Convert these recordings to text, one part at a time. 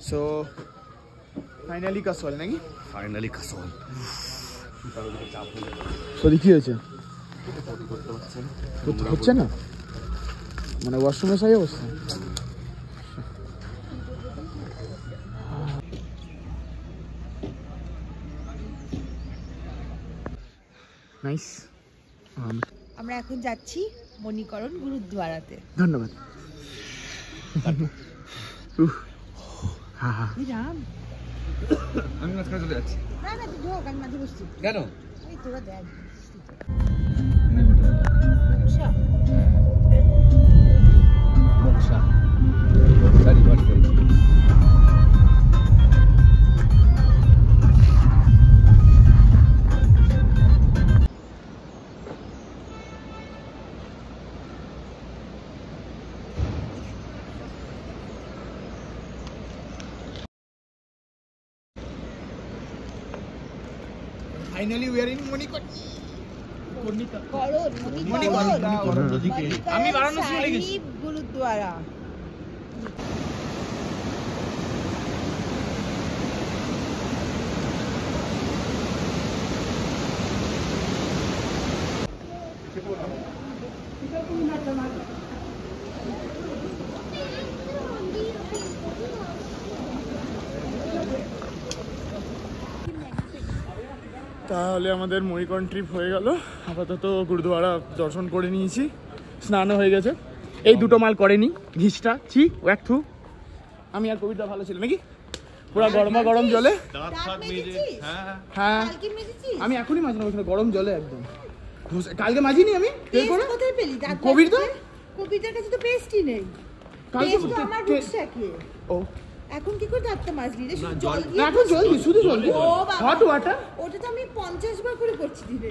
So finally castle নাকি? Finally castle. Sorry কি হয়েছে? হচ্ছে না মানে ওয়াশরুমে সাই অবস্থা। নাইস। আমরা এখন যাচ্ছি মণিকরণ গুরুদ্বারাতে। ধন্যবাদ। রাম আমি মাঝখানে চলে যাচ্ছি। না না তুই ঢোক, আমি মাঝে বসছি। কেন? এই তোরা দেখ finally we are in Manikaran. আমি বারাণসী চলে গেছি। গুরুদ্বারা তাহলে আমাদের মণিকরণ ট্রিপ হয়ে গেল। আপাতত গুরুদ্বারা দর্শন করে নিয়েছি, স্নানও হয়ে গেছে। এই দুটো মাল করেনি, ঘিসটা ছি ওয়াক থু। আমি আর কবিতা ভালো ছিল নাকি? পুরো গরমা গরম জলে। হ্যাঁ আমি এখনই মাঝে ওখানে গরম জলে একদম। কালকে মাজিনি আমি। কোথায় পেলি? কবিতা কবিতার কাছে তো পেস্টই নেই। কালকে পেস্ট তো আমার রুকস্যাকে। ও এখন কি করে দাঁতটা মাজলি রে? শুধু জল দিয়ে। না এখন জল দি, শুধু জল দি। ও বাবা, হট ওয়াটার। ওটা তো আমি 50 বার করে করছি দিনে।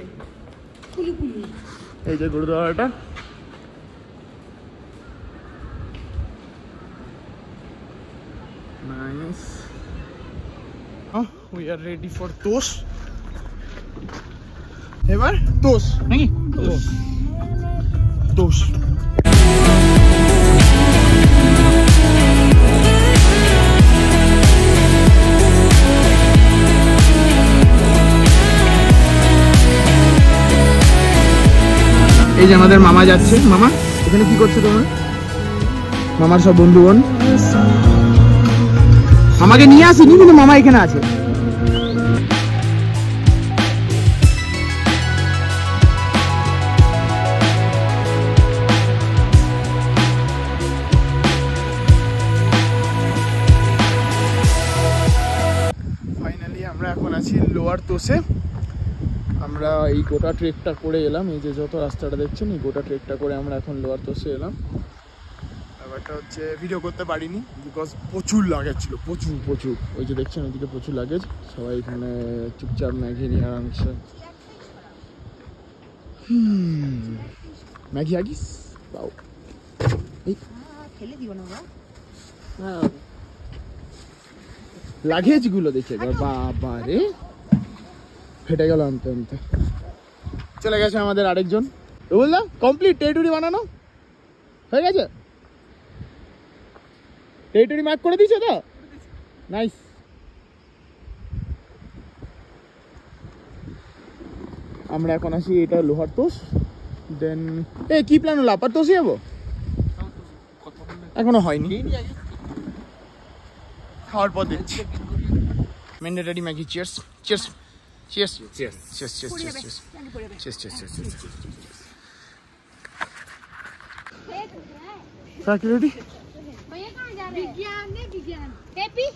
কুলু কুলু। এই যে গুরুদ্বারাটা। Nice. we are ready for toss. এবার toss নাকি? toss এই যে আমাদের মামা যাচ্ছে। মামা এখানে কি করছো তোমরা? মামার সব বন্ধুগণ। মামাকে নিয়ে আসিনি কিন্তু মামা এখানে আছে। ফাইনালি আমরা এখন আছি লোয়ার তোষে। আমরা এই গোটা ট্রেকটা করে এলাম। এই যে যত রাস্তাটা দেখছেন এই গোটা ট্রেকটা করে আমরা এখন লোয়ার তোষে এলাম। ব্যাপারটা হচ্ছে ভিডিও করতে পারিনি বিকজ প্রচুর লাগেজ ছিল, প্রচুর। ওই যে দেখছেন ওইদিকে প্রচুর লাগেজ। সবাই এখানে চুপচাপ ম্যাগি নিয়ে আরামসে। ম্যাগি আগিস পাও ফেলে দিও না বাবা। হ্যাঁ লাগেজ গুলো দেখে বাবা রে ফেটে গেল আনতে আনতে। চলে গেছে আমাদের আরেকজন। বুঝলাম কমপ্লিট টেরিটরি বানানো হয়ে গেছে। টেরিটরি মার্ক করে দিয়েছে তো? নাইস। আমরা এখন আসি এটা লোহার তোষ। দেন কি প্ল্যান হলো? আপার তোষে যাবো? এখনো হয়নি, খাওয়ার পর দিচ্ছি। Mandatory Maggi. Cheers cheers cheers cheers cheers cheers cheers cheers cheers cheers. Factory भैया कहाँ जा रहे हैं? विज्ञान ने विज्ञान हैप्पी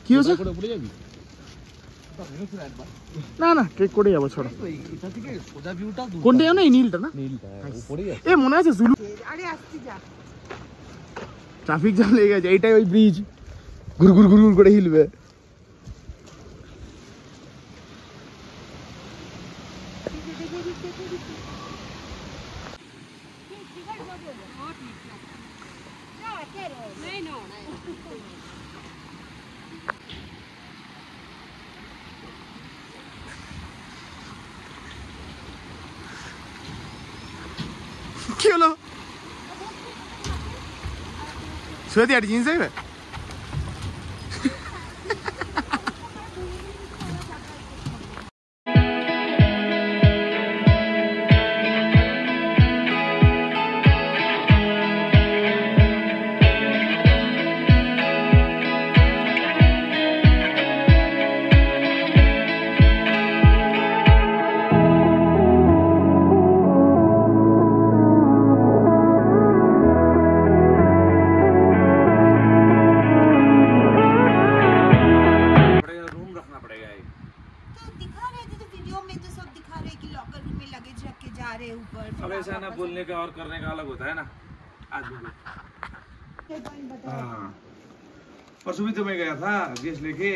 কি হয়েছে? না না ট্রেক করে যাবো। ছড়া কোনটা জানো? এই নীলটা না? এ মনে আছে জুলু? আরে আসছি যা। ট্রাফিক জ্যাম লেগে গেছে। এইটাই ওই ব্রিজ ঘুর ঘুর ঘুর ঘুর করে হিলবে। কি হলো সত্যি আর জিনিস যাবে अब ऐसा ना बोलने का और करने का अलग होता है ना आदमी को। हाँ परसों भी तो मैं गया था गैस लेके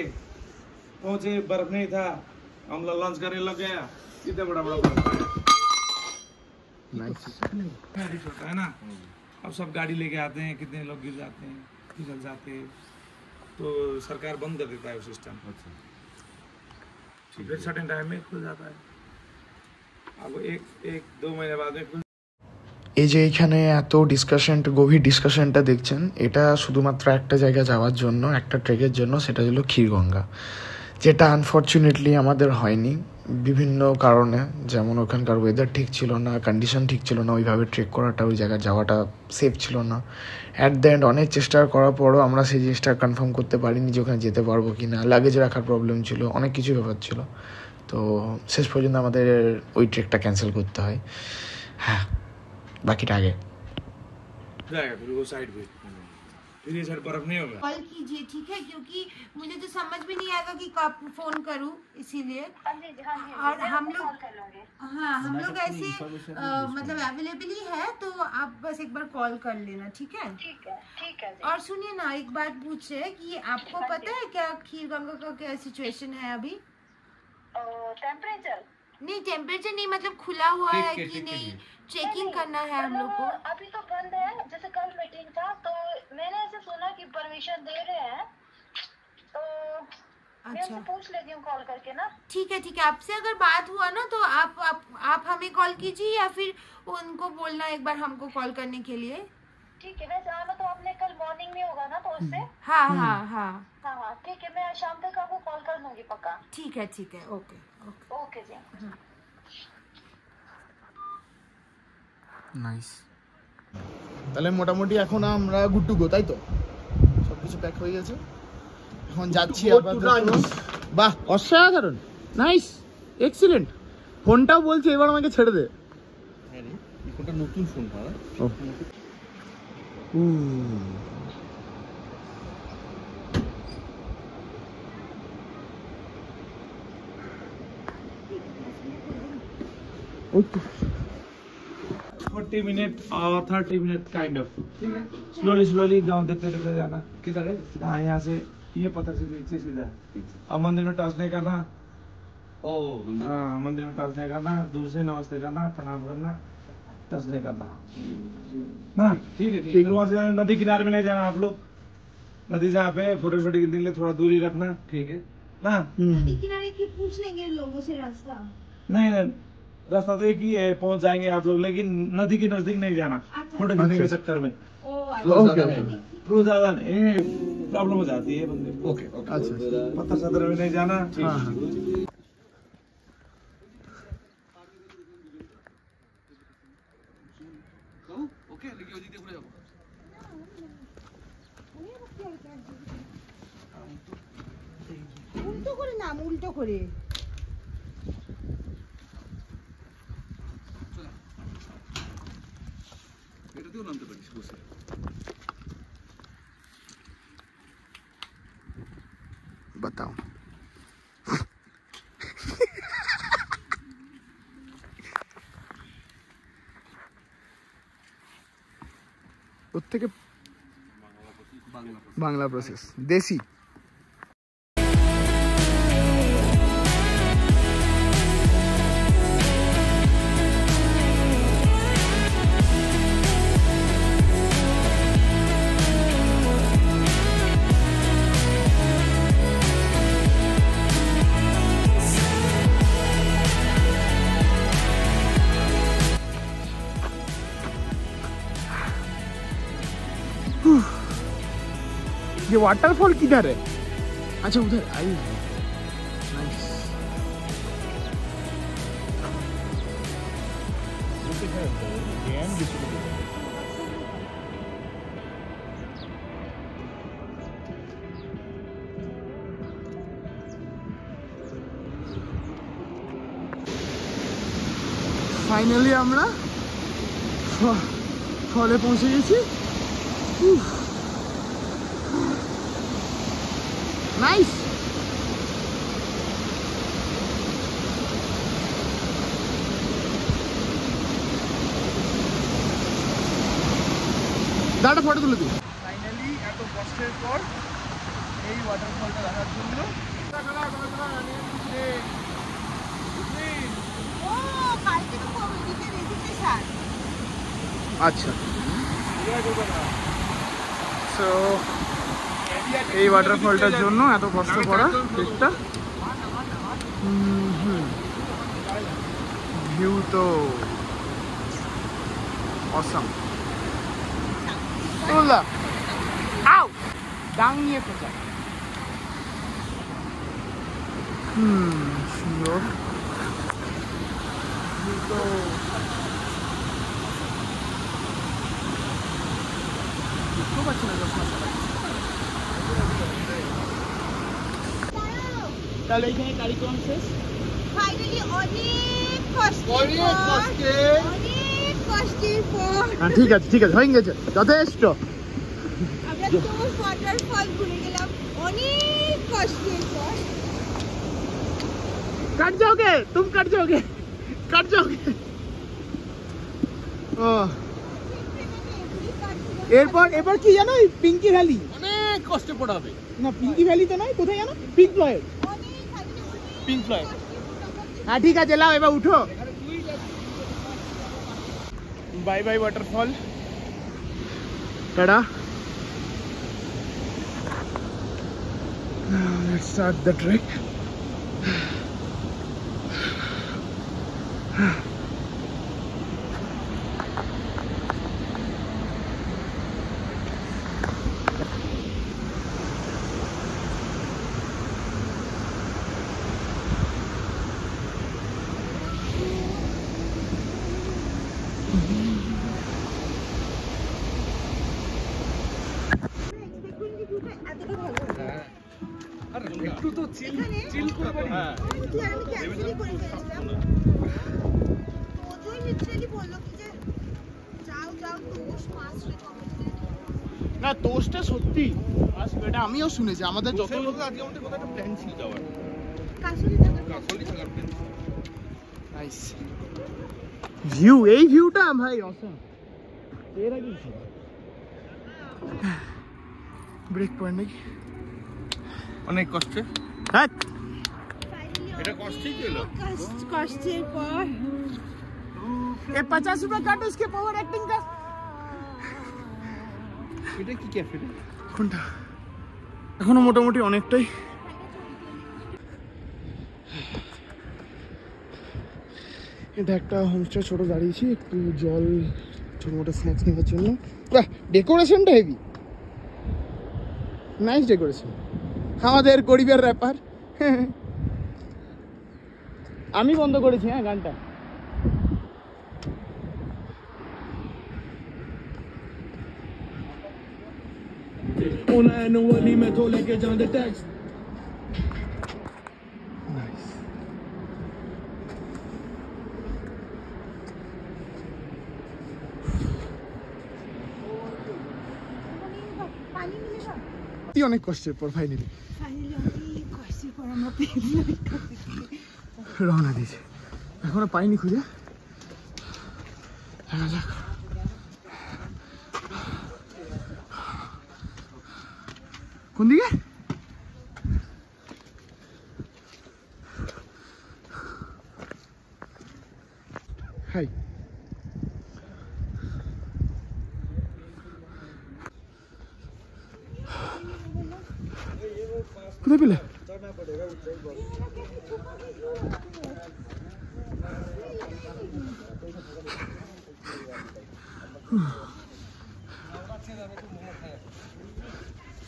पहुंचे बर्फ नहीं था हम लंच करने लग गया इतना बड़ा बड़ा बर्फ होता है ना। अब सब गाड़ी लेके आते हैं कितने लोग गिर जाते हैं फिसल जाते हैं तो सरकार बंद कर देता है वो सिस्टम। फिर सर्टेन टाइम में खुल जाता है अब एक दो महीने बाद में। এই যে এখানে এত ডিসকাশনটা গভীর ডিসকাশনটা দেখছেন এটা শুধুমাত্র একটা জায়গা যাওয়ার জন্য একটা ট্রেকের জন্য সেটা হলো ক্ষীরগঙ্গা যেটা আনফর্চুনেটলি আমাদের হয়নি বিভিন্ন কারণে যেমন ওখানকার ওয়েদার ঠিক ছিল না কন্ডিশন ঠিক ছিল না ওইভাবে ট্রেক করাটা ওই জায়গায় যাওয়াটা সেফ ছিল না অ্যাট দ্য এন্ড অনেক চেষ্টা করার পরও আমরা সেই জিনিসটা কনফার্ম করতে পারিনি যে ওখানে যেতে পারবো কি না লাগেজ রাখার প্রবলেম ছিল অনেক কিছু ব্যাপার ছিল তো শেষ পর্যন্ত আমাদের ওই ট্রেকটা ক্যান্সেল করতে হয়। হ্যাঁ बाकी आगे जाएगा फिर वो साइड पे फिर ये साइड बर्फ नहीं होगा। कॉल कीजिए ठीक है क्योंकि मुझे तो समझ में नहीं आएगा कि कब फोन करूं इसीलिए और हम लोग हाँ हम लोग ऐसे मतलब अवेलेबल ही है तो आप बस एक बार कॉल कर लेना ठीक है। और सुनिए ना एक बात पूछ रहे कि आपको पता है क्या खीरगंगा का क्या सिचुएशन है अभी? टेम्परेचर नहीं टेम्परेचर नहीं मतलब खुला हुआ है कि नहीं चेकिंग करना है हम लोग को। अभी तो बंद है जैसे कल मीटिंग था तो मैंने ऐसे सुना कि परमिशन दे रहे हैं तो मैं उनसे पूछ लेती हूँ कॉल करके ना। ठीक है आपसे अगर बात हुआ ना तो आप हमें कॉल कीजिए या फिर उनको बोलना एक बार हमको कॉल करने के लिए। ठीक है वैसे आना तो आपने कल मॉर्निंग में होगा ना तो उससे हाँ ठीक है मैं शाम तक आपको कॉल कर दूंगी पक्का। ठीक है ओके ओके जी নাইস তাহলে মোটামুটি এখন আমরা গুড টু গো তাই তো সবকিছু প্যাক হয়ে গেছে এখন যাচ্ছি আপাতত। বাহ অসাধারণ নাইস এক্সিলেন্ট ফোনটাও বলছে এবার আমাকে ছেড়ে দে। হ্যাঁ রে এই ফোনটা নতুন ফোন ভাই ও 40 मिनट और 30 मिनट काइंड ऑफ ठीक है स्लोली गाँव देखते जाना किधर है हाँ यहाँ से ये पता से नीचे सीधा अब मंदिर में टच नहीं करना। हाँ मंदिर में टच नहीं करना दूर से नमस्ते करना प्रणाम करना टच नहीं करना ना ठीक है वहाँ से नदी किनारे में नहीं जाना आप लोग नदी जहाँ पे फोटो के लिए थोड़ा दूरी रखना ठीक है ना। नदी किनारे की पूछ लेंगे लोगों से रास्ता नहीं रास्ता तो एक ही है पहुंच जाएंगे आप लोग लेकिन नदी के नजदीक नहीं जाना फोटो खींचने के चक्कर में रोज ज्यादा प्रॉब्लम हो जाती है बंदे ओके अच्छा पत्थर सदर में नहीं जाना। উল্টো করে নাম উল্টো করে এটাতেও নামতে পারিস বসে बताओ बांग्ला प्रोसेस देसी ये वाटरफॉल किधर है? अच्छा उधर आई। नाइस। ফাইনালি আমরা ফলে পৌঁছে গেছি। নাইস। দাঁড়া ফটো তুলে দিই। ফাইনালি এত কষ্টের পর এই ওয়াটারফলটা দেখার জন্য আচ্ছা সো এই ওয়াটারফলটার জন্য এত কষ্ট করা ট্রেকটা। ভিউ তো অসাম। আও ডাং নিয়ে কোথায়? সুন্দর তো বুঝতে পারছি না তাহলে এইখানে কারিক্রম শেষ। ফাইনালি অনেক কষ্টের পর ঠিক আছে ঠিক আছে হয়ে গেছে যথেষ্ট। আমরা তো ওয়াটারফল ঘুরে গেলাম অনেক কষ্টের পর। कट जाओगे तुम, कट जाओगे कट जाओगे। এরপর এবার কি জানো পিঙ্কি ভ্যালি অনেক কষ্ট পড়াবে না। পিঙ্কি ভ্যালি তো নয়, কোথায় জানো? Pink Floyd. পিঙ্ক ফ্লয়েড হ্যাঁ ঠিক আছে লাও এবার উঠো। Bye bye waterfall, tata. Let's start the trek. একটু তো চিল করবে। হ্যাঁ না তোষটা সত্যি আসবে, এটা আমিও শুনেছি। আমাদের যত আজকে আমাদের কোথাও একটা প্ল্যান ছিল যাওয়ার। নাইস ভিউ, এই ভিউটা ভাই অসাম। এর আগে ব্রেক পয়েন্ট নাকি অনেক কষ্টে। হ্যাঁ এটা কষ্টই ছিল। কষ্টের পর ये 50 रुपए काट इसके पावर एक्टिंग का। এটা কি ক্যাফে রে? কোনটা? এখনো মোটামুটি অনেকটাই। এটা একটা হোমস্টে ছোট দাঁড়িয়েছি, একটু জল ছোট মোটো স্ন্যাক্স নেওয়ার জন্য। ডেকোরেশনটা হেভি নাইস ডেকোরেশন, আমাদের গরিবের ব্যাপার। আমি বন্ধ করেছি হ্যাঁ গানটা। Annually मैं तो लेके जाने टैक्स। नाइस অনেক কষ্টের পর ফাইনালি রওনা দিয়েছে। এখনো পাইনি খুঁজে, দেখা যাক। কোন দিকে? হাই কোথায় পেলে?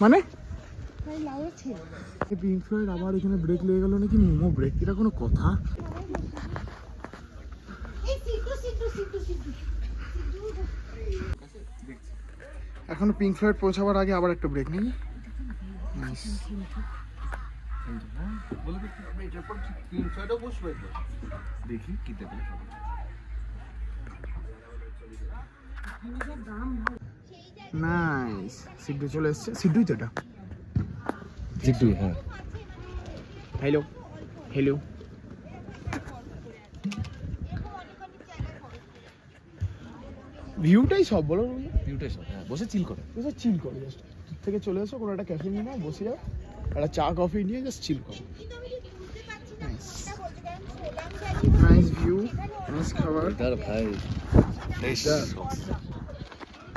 মানে পিঙ্ক ফ্লয়েড আবার এখানে ব্রেক লেগে গেল নাকি? মোমো ব্রেক, এটা কোনো কথা? এখনো পিঙ্ক ফ্লয়েড পৌঁছাবার আগে আবার একটা ব্রেক নেই। নাইস। দেখি কি দেবে। নাইস, সিদ্ধু চলে এসছে। সিদ্ধুই তো এটা। জিতু, হ্যাঁ। Hello hello. ভিউটাই সব বলো। ভিউটাই সব, হ্যাঁ, বসে চিল করে। বসে চিল করো, জাস্ট থেকে চলে এসো, কোনো একটা ক্যাফে নিয়ে নাও, বসে যাও, একটা চা কফি নিয়ে জাস্ট চিল করো। নাইস ভিউ, নাইস খাবার। ভাই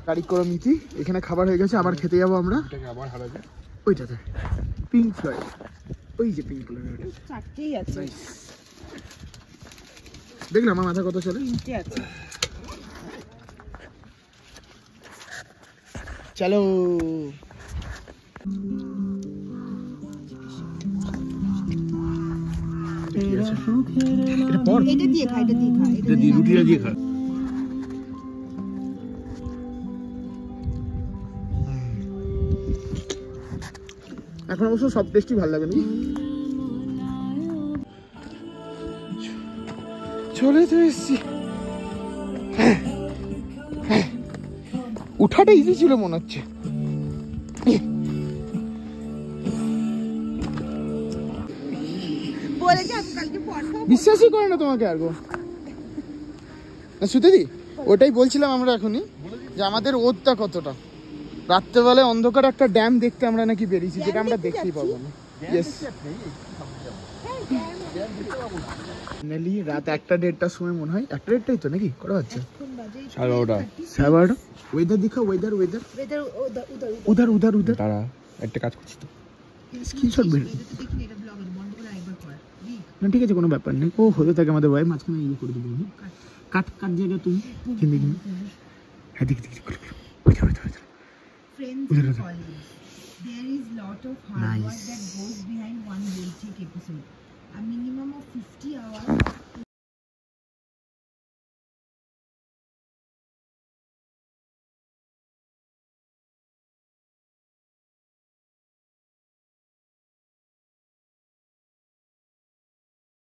তারিখ করো মিতি, এখানে খাবার হয়ে গেছে, আবার খেতে যাবো আমরা। আবার হারাবে ওইটাতে পিঙ্ক ফ্লয়েড, ওই যে পিঙ্ক কালারের চারটেই আছে, দেখলাম আমার মাথা কত চলে। তিনটে আছে। চলো এটা দিয়ে খা, এটা দিয়ে খা, এটা দিয়ে রুটিটা দিয়ে খা। এখন অবশ্য সব টেস্টই ভালো লাগে নাকি? চলে তো এসছি। উঠাটা ইজি ছিল মনে হচ্ছে। বলেছে আমি কালকে পড়বো। বিশ্বাসই করে না তোমাকে আর গো। না সুতেদি, ওটাই বলছিলাম আমরা এখনই, যে আমাদের ওদটা কতটা। রাত্রেবেলায় অন্ধকার একটা ড্যাম দেখতে আমরা নাকি বেরিয়েছি, যেটা আমরা দেখতেই পাবো না। ইয়েস, ফাইনালি রাত 1টা-1:30টার সময় মনে হয়, 1টা-1:30টাই তো নাকি করা হচ্ছে। 12:30। ওয়েদার দেখা, ওয়েদার ওয়েদার উধার উধার উধার। তারা একটা কাজ করছি তো, স্ক্রিনশট বের না, ঠিক আছে কোনো ব্যাপার নেই। ও হতে থাকে আমাদের ভাই, মাঝখানে ইয়ে করে দিবি। কাট কাট জায়গা তুমি কিনে কিনে। হ্যাঁ দেখি দেখি, ওইটা ওইটা ওইটা। Friends Udhar, and udhar. colleagues, there is lot of hard Nice. work that goes behind one Real Check episode. A minimum of 50 hours